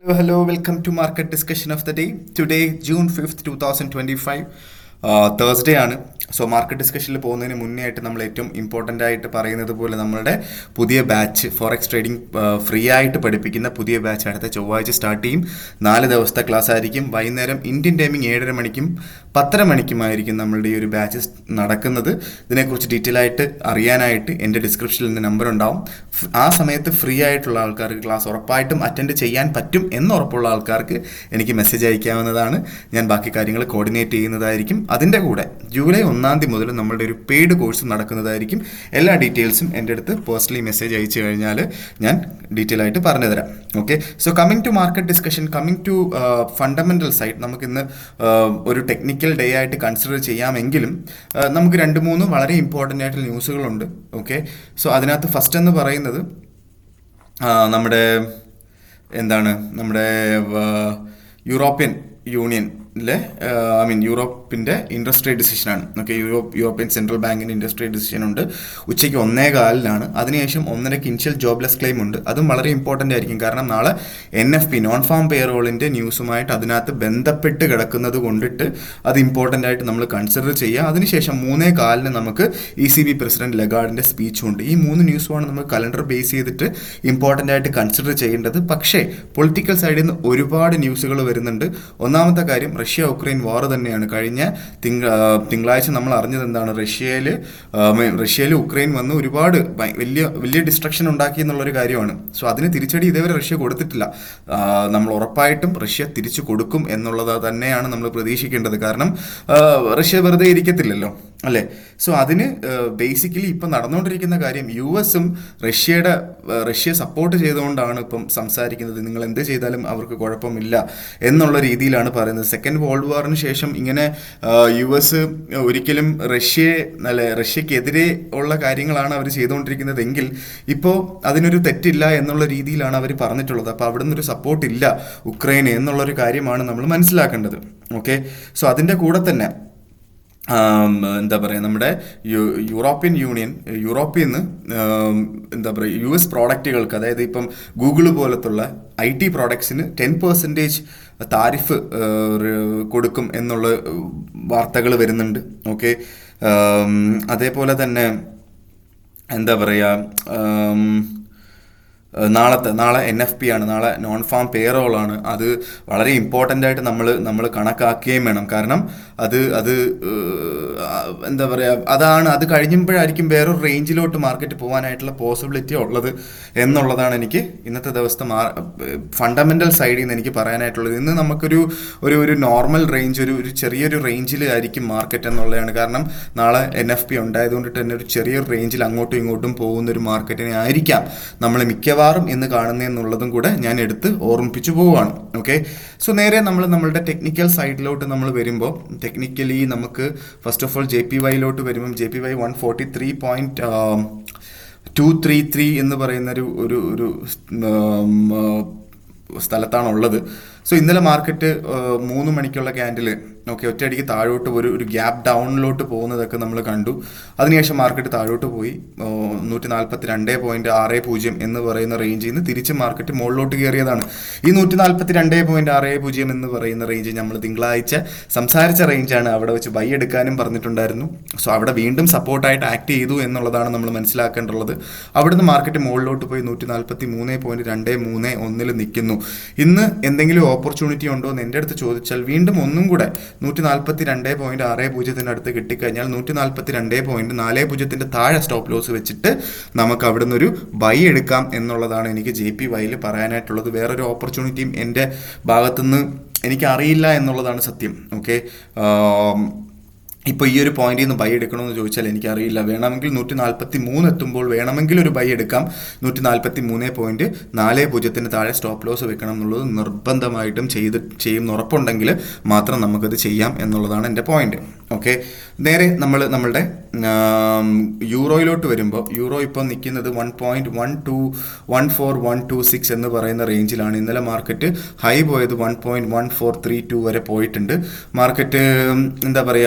Hello, welcome to market discussion of the day. Today, June 5th, 2025, Thursday ആണ്. So market ഡിസ്കഷനിൽ പോകുന്നതിന് മുന്നേ ആയിട്ട് നമ്മൾ ഏറ്റവും ഇമ്പോർട്ടൻ്റ് ആയിട്ട് പറയുന്നത് പോലെ നമ്മളുടെ പുതിയ ബാച്ച് ഫോറക്സ് ട്രേഡിംഗ് ഫ്രീ ആയിട്ട് പഠിപ്പിക്കുന്ന പുതിയ ബാച്ച് അടുത്ത ചൊവ്വാഴ്ച സ്റ്റാർട്ട് ചെയ്യും. 4 ദിവസത്തെ ക്ലാസ് ആയിരിക്കും. വൈകുന്നേരം ഇന്ത്യൻ ടൈമിംഗ് 7:30 മണിക്കും 10:30 മണിക്കുമായിരിക്കും നമ്മളുടെ ഈ ഒരു ബാച്ച് നടക്കുന്നത്. ഇതിനെക്കുറിച്ച് ഡീറ്റെയിൽ ആയിട്ട് അറിയാനായിട്ട് എൻ്റെ ഡിസ്ക്രിപ്ഷനിൽ നിന്ന് നമ്പർ ഉണ്ടാവും. ആ സമയത്ത് ഫ്രീ ആയിട്ടുള്ള ആൾക്കാർക്ക് ക്ലാസ് ഉറപ്പായിട്ടും അറ്റൻഡ് ചെയ്യാൻ പറ്റും എന്ന് ഉറപ്പുള്ള ആൾക്കാർക്ക് എനിക്ക് മെസ്സേജ് അയക്കാവുന്നതാണ്. ഞാൻ ബാക്കി കാര്യങ്ങൾ കോർഡിനേറ്റ് ചെയ്യുന്നതായിരിക്കും. അതിൻ്റെ കൂടെ ജൂലൈ 1 മുതൽ നമ്മളുടെ ഒരു പെയ്ഡ് കോഴ്സ് നടക്കുന്നതായിരിക്കും. എല്ലാ ഡീറ്റെയിൽസും എൻ്റെ അടുത്ത് പേഴ്സണലി മെസ്സേജ് അയച്ചു കഴിഞ്ഞാൽ ഞാൻ ഡീറ്റെയിൽ ആയിട്ട് പറഞ്ഞു തരാം. Okay, so coming to market discussion, coming to fundamental side, നമുക്കിന്ന് ഒരു ടെക്നിക്കൽ ഡേ ആയിട്ട് കൺസിഡർ ചെയ്യാമെങ്കിലും നമുക്ക് 2-3 വളരെ ഇമ്പോർട്ടൻ്റ് ആയിട്ടുള്ള ന്യൂസുകളുണ്ട്. ഓക്കെ, സോ അതിനകത്ത് ഫസ്റ്റ് എന്ന് പറയുന്നത് നമ്മുടെ യൂറോപ്യൻ യൂണിയനിലെ യൂറോപ്പിൻ്റെ ഇൻട്രസ്റ്റ് റേറ്റ് ഡിസിഷനാണ്. ഓക്കെ, യൂറോപ്യൻ സെൻട്രൽ ബാങ്കിൻ്റെ ഇൻട്രസ്റ്റ് റേറ്റ് ഡിസിഷൻ ഉണ്ട്. ഉച്ചയ്ക്ക് 1:15 അതിനുശേഷം 1:30 ഇനിഷ്യൽ ജോബ്ലെസ് ക്ലെയിം ഉണ്ട്. അതും വളരെ ഇമ്പോർട്ടൻ്റ് ആയിരിക്കും. കാരണം നാളെ NFP നോൺ ഫാം പേറോളിൻ്റെ ന്യൂസുമായിട്ട് അതിനകത്ത് ബന്ധപ്പെട്ട് കിടക്കുന്നത് കൊണ്ടിട്ട് അത് ഇമ്പോർട്ടൻ്റ് ആയിട്ട് നമ്മൾ കൺസിഡർ ചെയ്യുക. അതിനുശേഷം 3:15 നമുക്ക് ECB പ്രസിഡന്റ് ലഗാർഡിൻ്റെ സ്പീച്ചും ഉണ്ട്. ഈ 3 ന്യൂസുമാണ് നമ്മൾ കലണ്ടർ ബേസ് ചെയ്തിട്ട് ഇമ്പോർട്ടൻ്റ് ആയിട്ട് കൺസിഡർ ചെയ്യേണ്ടത്. പക്ഷേ പൊളിറ്റിക്കൽ സൈഡിൽ നിന്ന് ഒരുപാട് ന്യൂസുകൾ വരുന്നുണ്ട്. ഒന്നാമത്തെ കാര്യം റഷ്യ-ഉക്രൈൻ വാർ തന്നെയാണ്. കഴിഞ്ഞ തിങ്കളാഴ്ച നമ്മൾ അറിഞ്ഞത് എന്താണ്, റഷ്യയിൽ ഉക്രൈൻ വന്ന് ഒരുപാട് വലിയ ഡിസ്ട്രക്ഷൻ ഉണ്ടാക്കി എന്നുള്ളൊരു കാര്യമാണ്. സോ അതിന് തിരിച്ചടി ഇതേവരെ റഷ്യ കൊടുത്തിട്ടില്ല. നമ്മൾ ഉറപ്പായിട്ടും റഷ്യ തിരിച്ചു കൊടുക്കും എന്നുള്ളത് തന്നെയാണ് നമ്മൾ പ്രതീക്ഷിക്കേണ്ടത്. കാരണം റഷ്യ വെറുതെ ഇരിക്കത്തില്ലല്ലോ, അല്ലേ? സോ അതിന് ബേസിക്കലി ഇപ്പം നടന്നുകൊണ്ടിരിക്കുന്ന കാര്യം US-ഉം റഷ്യയെ സപ്പോർട്ട് ചെയ്തുകൊണ്ടാണ് ഇപ്പം സംസാരിക്കുന്നത്. നിങ്ങൾ എന്ത് ചെയ്താലും അവർക്ക് കുഴപ്പമില്ല എന്നുള്ള രീതിയിലാണ് പറയുന്നത്. സെക്കൻഡ് വേൾഡ് വാറിന് ശേഷം ഇങ്ങനെ US ഒരിക്കലും റഷ്യക്കെതിരെ ഉള്ള കാര്യങ്ങളാണ് അവർ ചെയ്തുകൊണ്ടിരിക്കുന്നതെങ്കിൽ ഇപ്പോൾ അതിനൊരു തെറ്റില്ല എന്നുള്ള രീതിയിലാണ് അവർ പറഞ്ഞിട്ടുള്ളത്. അപ്പോൾ അവിടെ നിന്നൊരു സപ്പോർട്ട് ഇല്ല ഉക്രൈന് എന്നുള്ളൊരു കാര്യമാണ് നമ്മൾ മനസ്സിലാക്കേണ്ടത്. ഓക്കെ, സോ അതിൻ്റെ കൂടെ തന്നെ നമ്മുടെ യൂറോപ്യൻ യൂണിയൻ യൂറോപ്പിൽ നിന്ന് US പ്രോഡക്റ്റുകൾക്ക്, അതായത് ഇപ്പം ഗൂഗിൾ പോലത്തുള്ള IT പ്രോഡക്ട്സിന് 10% താരിഫ് കൊടുക്കും എന്നുള്ള വാർത്തകൾ വരുന്നുണ്ട്. ഓക്കെ, അതേപോലെ തന്നെ നാളെ NFP ആണ്, നാളെ നോൺ ഫാം പേറോളാണ്. അത് വളരെ ഇമ്പോർട്ടൻ്റ് ആയിട്ട് നമ്മൾ കണക്കാക്കുകയും വേണം. കാരണം അത് അത് കഴിയുമ്പോഴായിരിക്കും വേറൊരു റേഞ്ചിലോട്ട് മാർക്കറ്റ് പോകാനായിട്ടുള്ള പോസിബിലിറ്റി ഉള്ളത് എന്നുള്ളതാണ് എനിക്ക് ഇന്നത്തെ ദിവസത്തെ ഫണ്ടമെൻ്റൽ സൈഡിൽ നിന്ന് എനിക്ക് പറയാനായിട്ടുള്ളത്. ഇന്ന് നമുക്കൊരു ഒരു നോർമൽ റേഞ്ച്, ഒരു ചെറിയൊരു റേഞ്ചിലായിരിക്കും മാർക്കറ്റ് എന്നുള്ളതാണ്. കാരണം നാളെ NFP ഉണ്ടായതുകൊണ്ടിട്ട് തന്നെ ഒരു ചെറിയൊരു റേഞ്ചിൽ അങ്ങോട്ടും ഇങ്ങോട്ടും പോകുന്നൊരു മാർക്കറ്റിനെ ആയിരിക്കാം നമ്മൾ മിക്കവാറും എന്ന് കാണുന്നതെന്നുള്ളതും കൂടെ ഞാൻ എടുത്ത് ഓർമ്മിപ്പിച്ചു പോവുകയാണ്. ഓക്കെ, സോ നേരെ നമ്മളുടെ ടെക്നിക്കൽ സൈഡിലോട്ട് നമ്മൾ വരുമ്പോൾ, ടെക്നിക്കലി നമുക്ക് ഫസ്റ്റ് ഓഫ് ഓൾ JPY-ലോട്ട് വരുമ്പം JPY 143.233 എന്ന് പറയുന്ന ഒരു സ്ഥലത്താണുള്ളത്. സോ ഇന്നലെ മാർക്കറ്റ് 3 മണിക്കുള്ള ക്യാൻഡിൽ ഒറ്റയടിക്ക് താഴോട്ട് ഒരു ഗ്യാപ്പ് ഡൗണിലോട്ട് പോകുന്നതൊക്കെ നമ്മൾ കണ്ടു. അതിനുശേഷം മാർക്കറ്റ് താഴോട്ട് പോയി 142.60 എന്ന് പറയുന്ന റേഞ്ചിൽ നിന്ന് തിരിച്ച് മാർക്കറ്റ് മുകളിലോട്ട് കയറിയതാണ്. ഈ 142.60 എന്ന് പറയുന്ന റേഞ്ച് നമ്മൾ തിങ്കളാഴ്ച സംസാരിച്ച റേഞ്ചാണ്. അവിടെ വെച്ച് ബൈ എടുക്കാനും പറഞ്ഞിട്ടുണ്ടായിരുന്നു. സോ അവിടെ വീണ്ടും സപ്പോർട്ടായിട്ട് ആക്ട് ചെയ്തു എന്നുള്ളതാണ് നമ്മൾ മനസ്സിലാക്കേണ്ടുള്ളത്. അവിടുന്ന് മാർക്കറ്റ് മുകളിലോട്ട് പോയി 143.231 നിൽക്കുന്നു. ഇന്ന് എന്തെങ്കിലും ഓപ്പർച്യൂണിറ്റി ഉണ്ടോ എന്ന് എൻ്റെ അടുത്ത് ചോദിച്ചാൽ വീണ്ടും ഒന്നും കൂടെ 142.60 അടുത്ത് കിട്ടിക്കഴിഞ്ഞാൽ 142.40 താഴെ സ്റ്റോപ്പ് ലോസ് വെച്ചിട്ട് നമുക്ക് അവിടെ നിന്നൊരു ബൈ എടുക്കാം എന്നുള്ളതാണ് എനിക്ക് JPY-യിൽ പറയാനായിട്ടുള്ളത്. വേറൊരു ഓപ്പർച്യൂണിറ്റിയും എൻ്റെ ഭാഗത്തുനിന്ന് എനിക്കറിയില്ല എന്നുള്ളതാണ് സത്യം. ഓക്കെ, ഇപ്പോൾ ഈ ഒരു പോയിന്റിൽ നിന്ന് ബൈ എടുക്കണമെന്ന് ചോദിച്ചാൽ എനിക്കറിയില്ല. വേണമെങ്കിൽ 143 എത്തുമ്പോൾ വേണമെങ്കിൽ ഒരു ബൈ എടുക്കാം. 143.40 താഴെ സ്റ്റോപ്പ് ലോസ് വെക്കണം എന്നുള്ളത് നിർബന്ധമായിട്ടും ചെയ്യുന്ന ഉറപ്പുണ്ടെങ്കിൽ മാത്രം നമുക്കത് ചെയ്യാം എന്നുള്ളതാണ് എൻ്റെ പോയിന്റ്. ഓക്കെ, നേരെ നമ്മളുടെ യൂറോയിലോട്ട് വരുമ്പോൾ യൂറോ ഇപ്പോൾ നിൽക്കുന്നത് 1.14126 എന്ന് പറയുന്ന റേഞ്ചിലാണ്. ഇന്നലെ മാർക്കറ്റ് ഹൈ പോയത് 1.1432 വരെ പോയിട്ടുണ്ട്. മാർക്കറ്റ്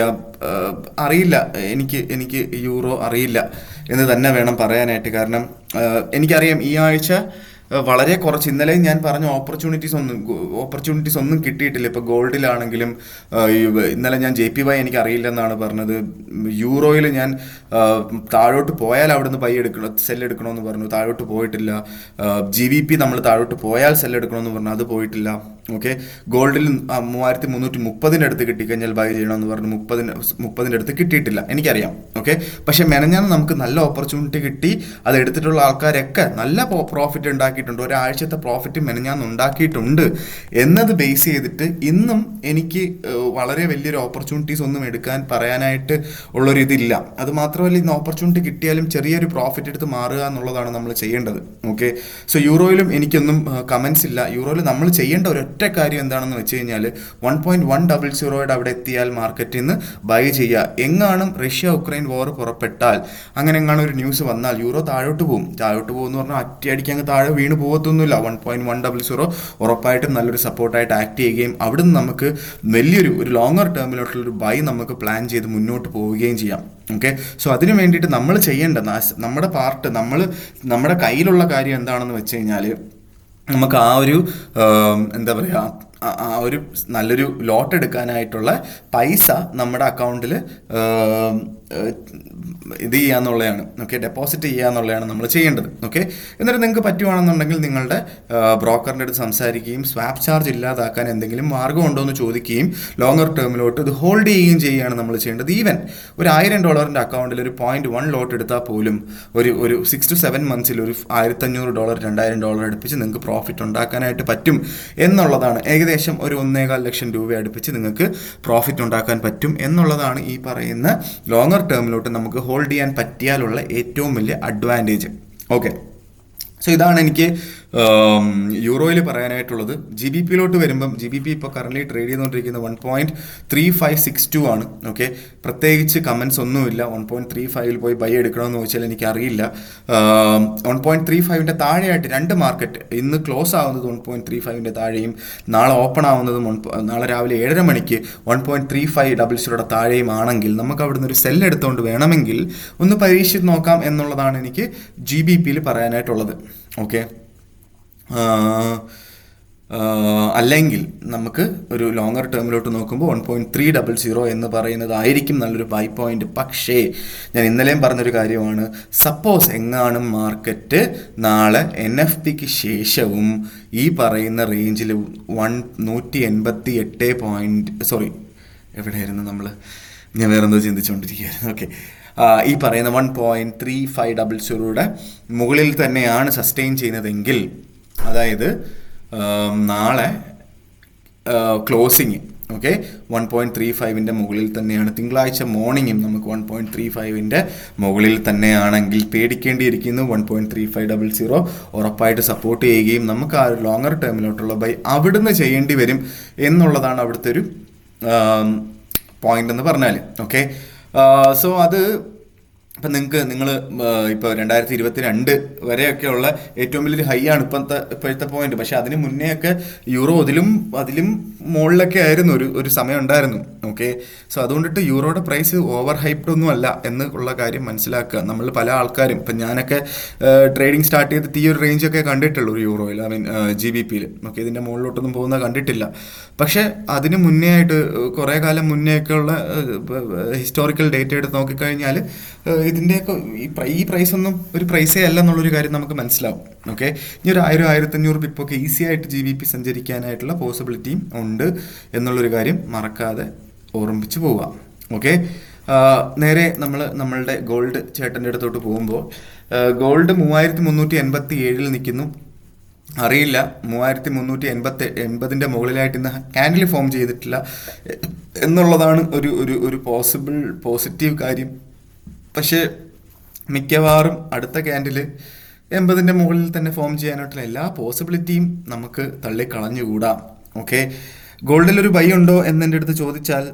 അറിയില്ല, എനിക്ക് യൂറോ അറിയില്ല എന്ന് തന്നെ വേണം പറയാനായിട്ട്. കാരണം എനിക്കറിയാം ഈ ആഴ്ച വളരെ കുറച്ച്, ഇന്നലെ ഞാൻ പറഞ്ഞ ഓപ്പർച്യൂണിറ്റീസ് ഒന്നും കിട്ടിയിട്ടില്ല. ഇപ്പോൾ ഗോൾഡിലാണെങ്കിലും ഇന്നലെ ഞാൻ JPY എനിക്ക് അറിയില്ലെന്നാണ് പറഞ്ഞത്. യൂറോയിൽ ഞാൻ താഴോട്ട് പോയാൽ അവിടുന്ന് സെല്ലെടുക്കണമെന്ന് പറഞ്ഞു, താഴോട്ട് പോയിട്ടില്ല. GBP നമ്മൾ താഴോട്ട് പോയാൽ സെല്ലെടുക്കണമെന്ന് പറഞ്ഞു, അത് പോയിട്ടില്ല. ഓക്കെ, ഗോൾഡിൽ 3330 അടുത്ത് കിട്ടിക്കഴിഞ്ഞാൽ ബൈ ചെയ്യണമെന്ന് പറഞ്ഞു, 30 അടുത്ത് കിട്ടിയിട്ടില്ല, എനിക്കറിയാം. ഓക്കെ, പക്ഷെ മെനഞ്ഞാന്ന് നമുക്ക് നല്ല ഓപ്പർച്യൂണിറ്റി കിട്ടി. അത് എടുത്തിട്ടുള്ള ആൾക്കാരൊക്കെ നല്ല പ്രോഫിറ്റ് ഉണ്ടാക്കിയിട്ടുണ്ട്, ഒരാഴ്ചത്തെ പ്രോഫിറ്റ് മെനഞ്ഞാന്ന് ഉണ്ടാക്കിയിട്ടുണ്ട് എന്നത് ബേസ് ചെയ്തിട്ട് ഇന്നും എനിക്ക് വളരെ വലിയൊരു ഓപ്പർച്യൂണിറ്റീസ് ഒന്നും എടുക്കാൻ പറയാനായിട്ട് ഉള്ളൊരു ഇതില്ല. അത് മാത്രമല്ല, ഇന്ന് ഓപ്പർച്യൂണിറ്റി കിട്ടിയാലും ചെറിയൊരു പ്രോഫിറ്റ് എടുത്ത് മാറുക എന്നുള്ളതാണ് നമ്മൾ ചെയ്യേണ്ടത്. ഓക്കെ, സോ യൂറോയിലും എനിക്കൊന്നും കമൻസ് ഇല്ല. യൂറോയിൽ നമ്മൾ ചെയ്യേണ്ട ഒരൊറ്റ കാര്യം എന്താണെന്ന് വെച്ച് കഴിഞ്ഞാൽ 1.100 അവിടെ എത്തിയാൽ മാർക്കറ്റിൽ നിന്ന് ബൈ ചെയ്യുക. എങ്ങാനും റഷ്യ-ഉക്രൈൻ വാർ പുറപ്പെട്ടാൽ, അങ്ങനെ എങ്ങാനും ഒരു ന്യൂസ് വന്നാൽ യൂറോ താഴോട്ട് പോകും എന്ന് പറഞ്ഞാൽ അറ്റയടിക്ക് അങ്ങ് താഴെ വീണ് പോകത്തൊന്നുമില്ല. 1.100 ഉറപ്പായിട്ടും നല്ലൊരു സപ്പോർട്ടായിട്ട് ആക്ട് ചെയ്യുകയും അവിടുന്ന് നമുക്ക് വലിയൊരു ലോങ്ങർ ടേമിലോട്ടുള്ളൊരു ബൈ നമുക്ക് പ്ലാൻ ചെയ്ത് മുന്നോട്ട് പോവുകയും ചെയ്യാം. ഓക്കെ, സോ അതിന് വേണ്ടിയിട്ട് നമ്മൾ ചെയ്യേണ്ട നമ്മുടെ പാർട്ട്, നമ്മുടെ കയ്യിലുള്ള കാര്യം എന്താണെന്ന് വെച്ച് കഴിഞ്ഞാൽ, നമുക്ക് ആ ഒരു എന്താ പറയുക, ആ ഒരു നല്ലൊരു ലോട്ട് എടുക്കാനായിട്ടുള്ള പൈസ നമ്മുടെ അക്കൗണ്ടിൽ ഇത് ചെയ്യാന്നുള്ളതാണ്. ഓക്കെ, ഡെപ്പോസിറ്റ് ചെയ്യാന്നുള്ളതാണ് നമ്മൾ ചെയ്യേണ്ടത്. ഓക്കെ, എന്നിട്ട് നിങ്ങൾക്ക് പറ്റുവാണെന്നുണ്ടെങ്കിൽ നിങ്ങളുടെ ബ്രോക്കറിൻ്റെ അടുത്ത് സംസാരിക്കുകയും സ്വാപ്പ് ചാർജ് ഇല്ലാതാക്കാൻ എന്തെങ്കിലും മാർഗ്ഗം ഉണ്ടോ എന്ന് ചോദിക്കുകയും ലോങ്ങർ ടേമിലോട്ട് ഇത് ഹോൾഡ് ചെയ്യുകയും ചെയ്യുകയാണ് നമ്മൾ ചെയ്യേണ്ടത്. ഈവൻ ഒരു $1000 അക്കൗണ്ടിൽ ഒരു 0.1 ലോട്ട് എടുത്താൽ പോലും ഒരു 6 to 7 months ഒരു $1500 $2000 അടുപ്പിച്ച് നിങ്ങൾക്ക് പ്രോഫിറ്റ് ഉണ്ടാക്കാനായിട്ട് പറ്റും എന്നുള്ളതാണ്. ഏകദേശം ഒരു 1.25 ലക്ഷം രൂപ അടുപ്പിച്ച് നിങ്ങൾക്ക് പ്രോഫിറ്റ് ഉണ്ടാക്കാൻ പറ്റും എന്നുള്ളതാണ് ഈ പറയുന്ന ലോങ്ങർ ടേമിലോട്ട് നമുക്ക് ഹോൾഡ് ചെയ്യാൻ പറ്റിയാലുള്ള ഏറ്റവും വലിയ അഡ്വാൻറ്റേജ്. ഓക്കെ, സോ ഇതാണ് എനിക്ക് യൂറോയിൽ പറയാനായിട്ടുള്ളത്. GBPയിലോട്ട് വരുമ്പം GBP ഇപ്പോൾ കറൻ്റ് ട്രേഡ് ചെയ്തുകൊണ്ടിരിക്കുന്നത് 1.3562 ആണ്. ഓക്കെ, പ്രത്യേകിച്ച് കമൻസ് ഒന്നുമില്ല. 1.35 പോയി ബൈ എടുക്കണമെന്ന് ചോദിച്ചാൽ എനിക്കറിയില്ല. 1.35ൻ്റെ താഴെയായിട്ട് രണ്ട് മാർക്കറ്റ് ഇന്ന് ക്ലോസ് ആവുന്നത് 1.35ൻ്റെ താഴെയും നാളെ ഓപ്പൺ ആവുന്നതും നാളെ രാവിലെ 7:30 മണിക്ക് 1.3500 താഴെയും ആണെങ്കിൽ നമുക്ക് അവിടുന്ന് ഒരു സെല്ല് എടുത്തുകൊണ്ട് വേണമെങ്കിൽ ഒന്ന് പരീക്ഷിച്ച് നോക്കാം എന്നുള്ളതാണ് എനിക്ക് GBPയിൽ പറയാനായിട്ടുള്ളത്. ഓക്കെ, അല്ലെങ്കിൽ നമുക്ക് ഒരു ലോങ്ങർ ടേമിലോട്ട് നോക്കുമ്പോൾ 1.300 എന്ന് പറയുന്നതായിരിക്കും നല്ലൊരു ബൈ പോയിന്റ്. പക്ഷേ ഞാൻ ഇന്നലെയും പറഞ്ഞൊരു കാര്യമാണ്, സപ്പോസ് എങ്ങാനും മാർക്കറ്റ് നാളെ NFPക്ക് ശേഷവും ഈ പറയുന്ന റേഞ്ചിൽ 188 എവിടെയായിരുന്നു ഞാൻ വേറെന്തോ ചിന്തിച്ചുകൊണ്ടിരിക്കുകയായിരുന്നു. ഓക്കെ, ഈ പറയുന്ന 1.3500 മുകളിൽ തന്നെയാണ് സസ്റ്റെയിൻ ചെയ്യുന്നതെങ്കിൽ, അതായത് നാളെ ക്ലോസിങ് 1.35ൻ്റെ മുകളിൽ തന്നെയാണ്, തിങ്കളാഴ്ച മോർണിംഗും നമുക്ക് 1.35ൻ്റെ മുകളിൽ തന്നെയാണെങ്കിൽ പേടിക്കേണ്ടിയിരിക്കുന്നു. 1.3500 ഉറപ്പായിട്ട് സപ്പോർട്ട് ചെയ്യുകയും നമുക്ക് ആ ലോങ്ങർ ടേമിലോട്ടുള്ള ബൈ അവിടുന്ന് ചെയ്യേണ്ടി വരും എന്നുള്ളതാണ് അവിടുത്തെ ഒരു പോയിന്റ് എന്ന് പറഞ്ഞാൽ. ഓക്കെ, സോ അത് ഇപ്പം നിങ്ങൾ ഇപ്പോൾ 2022 വരെയൊക്കെയുള്ള ഏറ്റവും വലിയൊരു ഹൈ ആണ് ഇപ്പോഴത്തെ പോയിന്റ്. പക്ഷെ അതിന് മുന്നേ ഒക്കെ യൂറോ അതിലും മുകളിലൊക്കെ ആയിരുന്നു ഒരു സമയം ഉണ്ടായിരുന്നു. ഓക്കെ, സോ അതുകൊണ്ടിട്ട് യൂറോയുടെ പ്രൈസ് ഓവർ ഹൈപ്ഡ് ഒന്നും അല്ല എന്നുള്ള കാര്യം മനസ്സിലാക്കുക. നമ്മൾ പല ആൾക്കാരും, ഇപ്പം ഞാനൊക്കെ ട്രേഡിങ് സ്റ്റാർട്ട് ചെയ്തിട്ട് ഈ ഒരു റേഞ്ചൊക്കെ കണ്ടിട്ടുള്ളൂ ഒരു യൂറോയിൽ, GBPയിൽ. ഓക്കെ, ഇതിൻ്റെ മുകളിലോട്ടൊന്നും പോകുന്ന കണ്ടിട്ടില്ല. പക്ഷെ അതിന് മുന്നേ ആയിട്ട് കുറേ കാലം മുന്നേ ഒക്കെ ഉള്ള ഹിസ്റ്റോറിക്കൽ ഡേറ്റ എടുത്ത് നോക്കിക്കഴിഞ്ഞാൽ ഇതിൻ്റെയൊക്കെ ഈ പ്രൈസൊന്നും ഒരു പ്രൈസേ അല്ല എന്നുള്ളൊരു കാര്യം നമുക്ക് മനസ്സിലാവും. ഓക്കെ, ഇനി ഒരു 1000-1500 പിപ്പൊക്കെ ഈസി ആയിട്ട് GBP സഞ്ചരിക്കാനായിട്ടുള്ള പോസിബിലിറ്റിയും ഉണ്ട് എന്നുള്ളൊരു കാര്യം മറക്കാതെ ഓർമ്മിച്ച് പോവുക. ഓക്കെ, നേരെ നമ്മളുടെ ഗോൾഡ് ചേട്ടൻ്റെ അടുത്തോട്ട് പോകുമ്പോൾ ഗോൾഡ് 3387 നിൽക്കുന്നു. അറിയില്ല, 3380 മുകളിലായിട്ട് ഇന്ന് ക്യാൻഡിൽ ഫോം ചെയ്തിട്ടില്ല എന്നുള്ളതാണ് ഒരു പോസിറ്റീവ് കാര്യം. പക്ഷേ മിക്കവാറും അടുത്ത ക്യാൻഡിൽ 80 മുകളിൽ തന്നെ ഫോം ചെയ്യാനായിട്ടുള്ള എല്ലാ പോസിബിലിറ്റിയും നമുക്ക് തള്ളിക്കളഞ്ഞുകൂടാ. ഓക്കെ, ഗോൾഡിലൊരു ബൈ ഉണ്ടോ എന്നെൻ്റെ അടുത്ത് ചോദിച്ചാൽ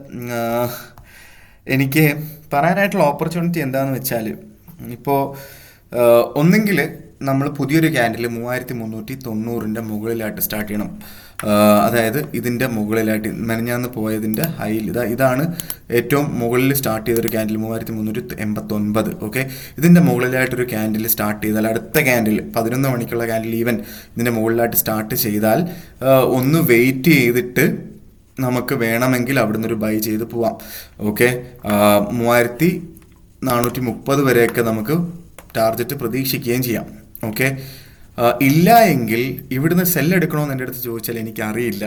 എനിക്ക് പറയാനായിട്ടുള്ള ഓപ്പർച്യൂണിറ്റി എന്താണെന്ന് വെച്ചാൽ, ഇപ്പോൾ ഒന്നെങ്കിൽ നമ്മൾ പുതിയൊരു ക്യാൻഡിൽ 3390 മുകളിലായിട്ട് സ്റ്റാർട്ട് ചെയ്യണം. അതായത് ഇതിൻ്റെ മുകളിലായിട്ട് മെനഞ്ഞാന്ന് പോയതിൻ്റെ ഹൈയിൽ ഇതാണ് ഏറ്റവും മുകളിൽ സ്റ്റാർട്ട് ചെയ്തൊരു ക്യാൻഡിൽ 3389. ഓക്കെ, ഇതിൻ്റെ മുകളിലായിട്ടൊരു ക്യാൻഡിൽ സ്റ്റാർട്ട് ചെയ്താൽ അടുത്ത ക്യാൻഡിൽ 11 മണിക്കുള്ള ക്യാൻഡിൽ ഈവൻ ഇതിൻ്റെ മുകളിലായിട്ട് സ്റ്റാർട്ട് ചെയ്താൽ ഒന്ന് വെയിറ്റ് ചെയ്തിട്ട് നമുക്ക് വേണമെങ്കിൽ അവിടുന്ന് ഒരു ബൈ ചെയ്ത് പോവാം. ഓക്കെ, 3430 വരെയൊക്കെ നമുക്ക് ടാർഗറ്റ് പ്രതീക്ഷിക്കുകയും ചെയ്യാം. ഓക്കെ, ഇല്ല എങ്കിൽ ഇവിടുന്ന് സെല്ലെടുക്കണമെന്ന് എൻ്റെ അടുത്ത് ചോദിച്ചാൽ എനിക്കറിയില്ല.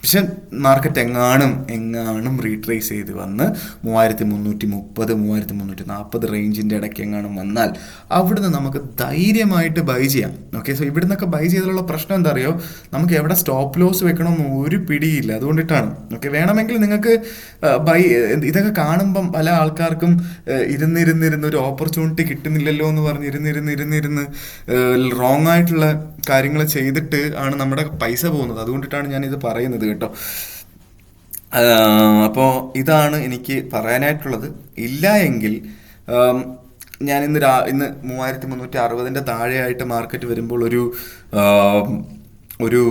പക്ഷെ മാർക്കറ്റ് എങ്ങാനും റീട്രേസ് ചെയ്ത് വന്ന് 3330 3340 റേഞ്ചിൻ്റെ ഇടയ്ക്ക് എങ്ങാനും വന്നാൽ അവിടുന്ന് നമുക്ക് ധൈര്യമായിട്ട് ബൈ ചെയ്യാം. ഓക്കെ, സോ ഇവിടുന്നൊക്കെ ബൈ ചെയ്തിട്ടുള്ള പ്രശ്നം എന്താ അറിയോ, നമുക്ക് എവിടെ സ്റ്റോപ്പ് ലോസ് വെക്കണമെന്ന് ഒരു പിടിയില്ല. അതുകൊണ്ടിട്ടാണ്. ഓക്കെ, വേണമെങ്കിൽ നിങ്ങൾക്ക് ഇതൊക്കെ കാണുമ്പം പല ആൾക്കാർക്കും ഇരുന്നിരുന്ന് ഒരു ഓപ്പർച്യൂണിറ്റി കിട്ടുന്നില്ലല്ലോ എന്ന് പറഞ്ഞ് ഇരുന്നിരുന്ന് റോങ് ആയിട്ടുള്ള കാര്യങ്ങൾ ചെയ്തിട്ട് ആണ് നമ്മുടെ പൈസ പോകുന്നത്. അതുകൊണ്ടിട്ടാണ് ഞാനിത് പറയുന്നത് കേട്ടോ. അപ്പോൾ ഇതാണ് എനിക്ക് പറയാനായിട്ടുള്ളത്. ഇല്ല എങ്കിൽ ഞാൻ ഇന്ന് 3360 താഴെയായിട്ട് മാർക്കറ്റ് വരുമ്പോൾ ഒരു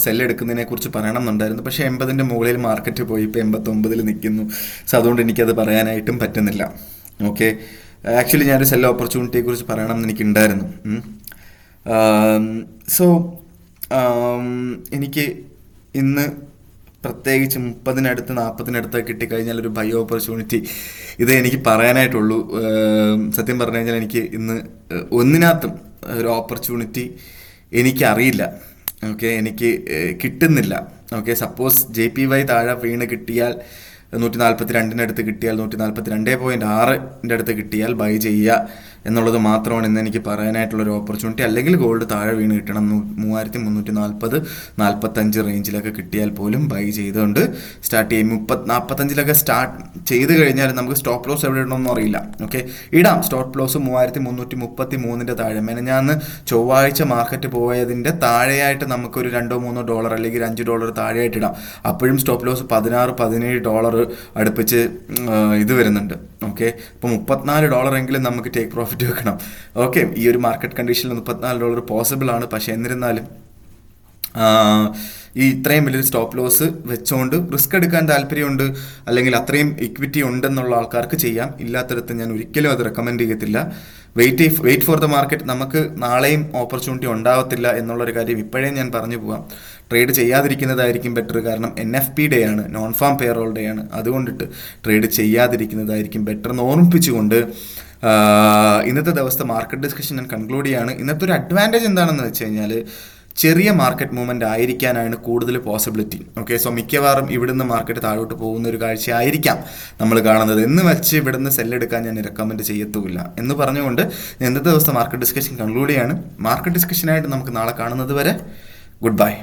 സെല്ലെടുക്കുന്നതിനെ കുറിച്ച് പറയണമെന്നുണ്ടായിരുന്നു. പക്ഷേ 80 മുകളിൽ മാർക്കറ്റ് പോയി ഇപ്പോൾ 89 നിൽക്കുന്നു. സോ അതുകൊണ്ട് എനിക്കത് പറയാനായിട്ടും പറ്റുന്നില്ല. ഓക്കെ, ആക്ച്വലി ഞാനൊരു സെൽ ഓപ്പർച്യൂണിറ്റിയെ കുറിച്ച് പറയണമെന്ന് എനിക്കുണ്ടായിരുന്നു. സോ എനിക്ക് ഇന്ന് പ്രത്യേകിച്ച് 30-40 കിട്ടിക്കഴിഞ്ഞാൽ ഒരു ബൈ ഓപ്പർച്യൂണിറ്റി ഇതേ എനിക്ക് പറയാനായിട്ടുള്ളൂ. സത്യം പറഞ്ഞു കഴിഞ്ഞാൽ എനിക്ക് ഇന്ന് ഒന്നിനകത്തും ഒരു ഓപ്പർച്യൂണിറ്റി എനിക്കറിയില്ല. ഓക്കെ, എനിക്ക് കിട്ടുന്നില്ല. ഓക്കെ, സപ്പോസ് JPY താഴെ വീണ് കിട്ടിയാൽ 142 അടുത്ത് കിട്ടിയാൽ 142.6 അടുത്ത് കിട്ടിയാൽ ബൈ ചെയ്യുക എന്നുള്ളത് മാത്രമാണ് ഇന്ന് എനിക്ക് പറയാനായിട്ടുള്ളൊരു ഓപ്പർച്യൂണിറ്റി. അല്ലെങ്കിൽ ഗോൾഡ് താഴെ വീണ് കിട്ടണം 3340-45 റേഞ്ചിലൊക്കെ കിട്ടിയാൽ പോലും ബൈ ചെയ്തുകൊണ്ട് സ്റ്റാർട്ട് ചെയ്യും. 45 സ്റ്റാർട്ട് ചെയ്ത് കഴിഞ്ഞാൽ നമുക്ക് സ്റ്റോപ്പ് ലോസ് എവിടെ ഇടണമെന്നും അറിയില്ല. ഓക്കെ, ഇടാം സ്റ്റോപ്പ് ലോസ് 3333 താഴെ. മെനഞ്ഞാന്ന് ചൊവ്വാഴ്ച മാർക്കറ്റ് പോയതിൻ്റെ താഴെയായിട്ട് നമുക്കൊരു $2-3 അല്ലെങ്കിൽ $5 താഴെയായിട്ട് ഇടാം. അപ്പോഴും സ്റ്റോപ്പ് ലോസ് $16-17 അടുപ്പിച്ച് ഇത് വരുന്നുണ്ട്. ഓക്കെ, അപ്പോൾ $34 എങ്കിലും നമുക്ക് ടേക്ക് പ്രോഫിറ്റ് വെക്കണം. ഓക്കെ, ഈ ഒരു മാർക്കറ്റ് കണ്ടീഷനിൽ $34 പോസിബിൾ ആണ്. പക്ഷേ എന്നിരുന്നാലും ഈ ഇത്രയും വലിയൊരു സ്റ്റോപ്പ് ലോസ് വെച്ചുകൊണ്ട് റിസ്ക് എടുക്കാൻ താല്പര്യമുണ്ട് അല്ലെങ്കിൽ അത്രയും ഇക്വിറ്റി ഉണ്ടെന്നുള്ള ആൾക്കാർക്ക് ചെയ്യാം. ഇല്ലാത്തടത്ത് ഞാൻ ഒരിക്കലും അത് റെക്കമെൻഡ് ചെയ്യത്തില്ല. Wait for the market. നമുക്ക് നാളെയും ഓപ്പർച്യൂണിറ്റി ഉണ്ടാവത്തില്ല എന്നുള്ളൊരു കാര്യം ഇപ്പോഴേ ഞാൻ പറഞ്ഞു പോവാം. ട്രേഡ് ചെയ്യാതിരിക്കുന്നതായിരിക്കും ബെറ്റർ. കാരണം NFP ഡേ ആണ്, നോൺ ഫാം പേറോൾ ഡേ ആണ്. അതുകൊണ്ടിട്ട് ട്രേഡ് ചെയ്യാതിരിക്കുന്നതായിരിക്കും ബെറ്റർ എന്ന് ഓർമ്മിപ്പിച്ചുകൊണ്ട് ഇന്നത്തെ ദിവസത്തെ മാർക്കറ്റ് ഡിസ്കഷൻ ഞാൻ കൺക്ലൂഡ് ചെയ്യാണ്. ഇന്നത്തെ ഒരു അഡ്വാൻറ്റേജ് എന്താണെന്ന് വെച്ച് കഴിഞ്ഞാൽ ചെറിയ മാർക്കറ്റ് മൂവ്മെൻറ്റ് ആയിരിക്കാനാണ് കൂടുതൽ പോസിബിലിറ്റി. ഓക്കെ, സോ മിക്കവാറും ഇവിടുന്ന് മാർക്കറ്റ് താഴോട്ട് പോകുന്ന ഒരു കാഴ്ച ആയിരിക്കാം നമ്മൾ കാണുന്നത്. എന്ന് വെച്ച് ഇവിടുന്ന് സെല്ലെടുക്കാൻ ഞാൻ റെക്കമെൻഡ് ചെയ്യത്തുമില്ല എന്ന് പറഞ്ഞുകൊണ്ട് ഇന്നത്തെ ദിവസത്തെ മാർക്കറ്റ് ഡിസ്കഷൻ കൺക്ലൂഡ് ചെയ്യാണ്. മാർക്കറ്റ് ഡിസ്കഷനായിട്ട് നമുക്ക് നാളെ കാണുന്നത് വരെ ഗുഡ് ബൈ.